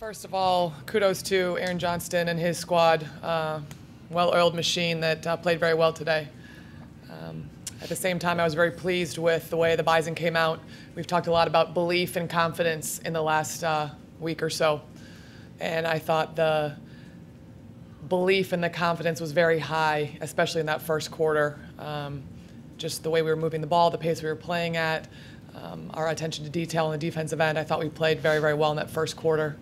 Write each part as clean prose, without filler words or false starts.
First of all, kudos to Aaron Johnston and his squad, well-oiled machine that played very well today. At the same time, I was very pleased with the way the Bison came out. We've talked a lot about belief and confidence in the last week or so, and I thought the belief and the confidence was very high, especially in that first quarter. Just the way we were moving the ball, the pace we were playing at, our attention to detail on the defensive end. I thought we played very, very well in that first quarter.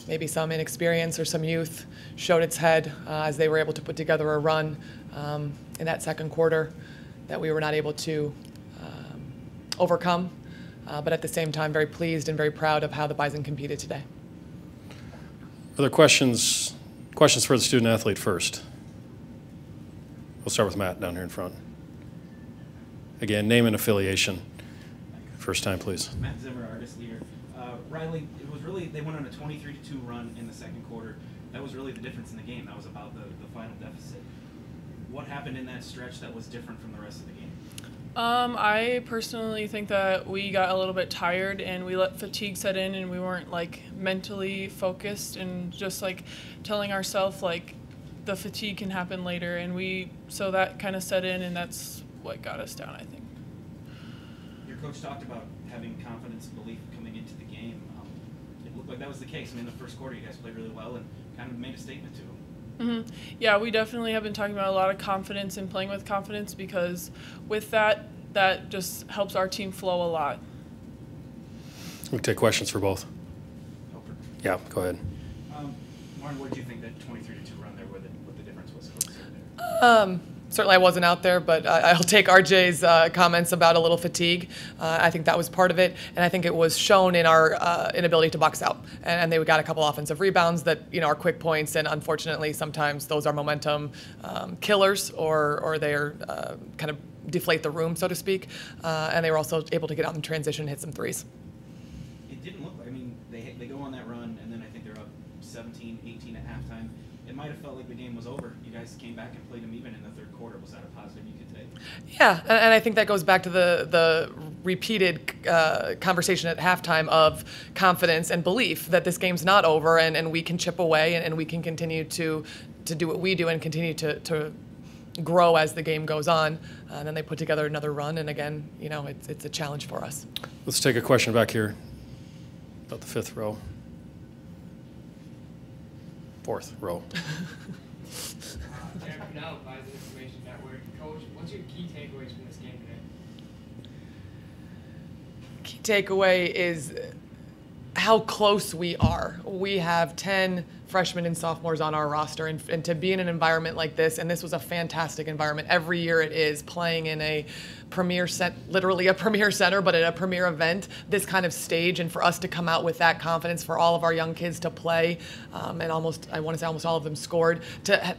Maybe some inexperience or some youth showed its head as they were able to put together a run in that second quarter that we were not able to overcome. But at the same time, very pleased and very proud of how the Bison competed today. Are there questions for the student athlete first? We'll start with Matt down here in front. Again, name and affiliation. First time, please. Matt Zimmer, Argus Leader. Reilly, it was really, they went on a 23-2 run in the second quarter. That was really the difference in the game. That was about the final deficit. What happened in that stretch that was different from the rest of the game? I personally think that we got a little bit tired and we let fatigue set in and we weren't like mentally focused and just like telling ourselves like the fatigue can happen later, and so that kind of set in, and that's what got us down, I think. Your coach talked about having confidence and belief coming into the game. It looked like that was the case. I mean, in the first quarter, you guys played really well and kind of made a statement to him. Mm-hmm. Yeah, we definitely have been talking about a lot of confidence and playing with confidence, because with that just helps our team flow a lot. We can take questions for both. Helper. Yeah, go ahead. Maren, what did you think that 23-2 run there, what the difference was? There? Certainly I wasn't out there, but I'll take RJ's comments about a little fatigue. I think that was part of it, and I think it was shown in our inability to box out. And they got a couple offensive rebounds that are quick points, and unfortunately sometimes those are momentum killers, or they're kind of deflate the room, so to speak. And they were also able to get out in transition and hit some threes. It didn't look like, I mean, they go on that run, and then I think they're up 17-18 at halftime. It might have felt like the game was over. You guys came back and played them even in the third quarter. Was that a positive you could take? Yeah, and I think that goes back to the repeated conversation at halftime of confidence and belief that this game's not over, and we can chip away, and we can continue to do what we do and continue to grow as the game goes on. And then they put together another run, and again, it's a challenge for us. Let's take a question back here about the fifth row. Fourth row. Jeff Now, Bison Information Network. Coach, what's your key takeaways from this game today? Key takeaway is how close we are. We have 10 freshmen and sophomores on our roster, and to be in an environment like this, and this was a fantastic environment. Every year it is, playing in a premier set, literally a premier center, but at a premier event, this kind of stage, and for us to come out with that confidence, for all of our young kids to play, and I want to say almost all of them scored,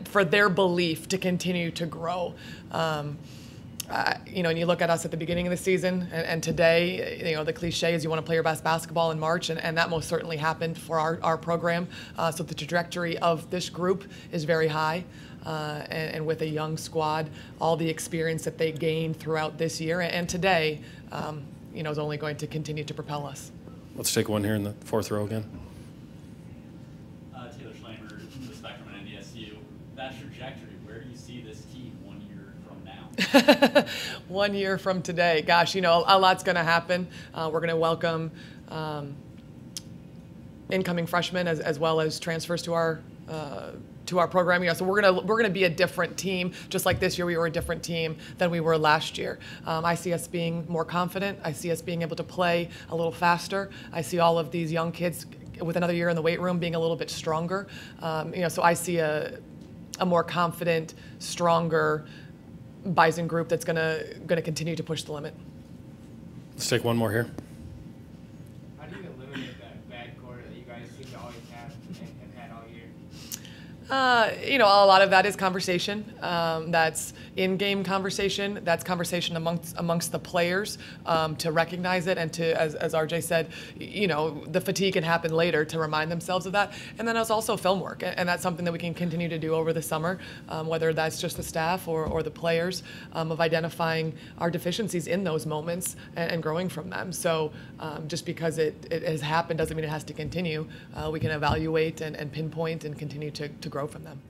for their belief to continue to grow. And you look at us at the beginning of the season and today, the cliche is you want to play your best basketball in March, and that most certainly happened for our program. So the trajectory of this group is very high, and with a young squad, all the experience that they gained throughout this year and today, is only going to continue to propel us. Let's take one here in the fourth row again. Taylor Schleimer, the Spectrum at NDSU. That trajectory, where do you see this team 1 year from now? 1 year from today, gosh, a lot's going to happen. We're going to welcome incoming freshmen as well as transfers to our program. So we're gonna be a different team. Just like this year, we were a different team than we were last year. I see us being more confident. I see us being able to play a little faster. I see all of these young kids with another year in the weight room being a little bit stronger. So I see a more confident, stronger Bison group that's gonna continue to push the limit. Let's take one more here. How do you eliminate that bad quarter that you guys seem to always have and have had all year? You know, a lot of that is conversation. That's in-game conversation. That's conversation amongst the players to recognize it and to, as RJ said, you know, the fatigue can happen later to remind themselves of that. And then there's also film work, and that's something that we can continue to do over the summer, whether that's just the staff or the players, of identifying our deficiencies in those moments and growing from them. So just because it has happened doesn't mean it has to continue. We can evaluate and pinpoint and continue to grow from them.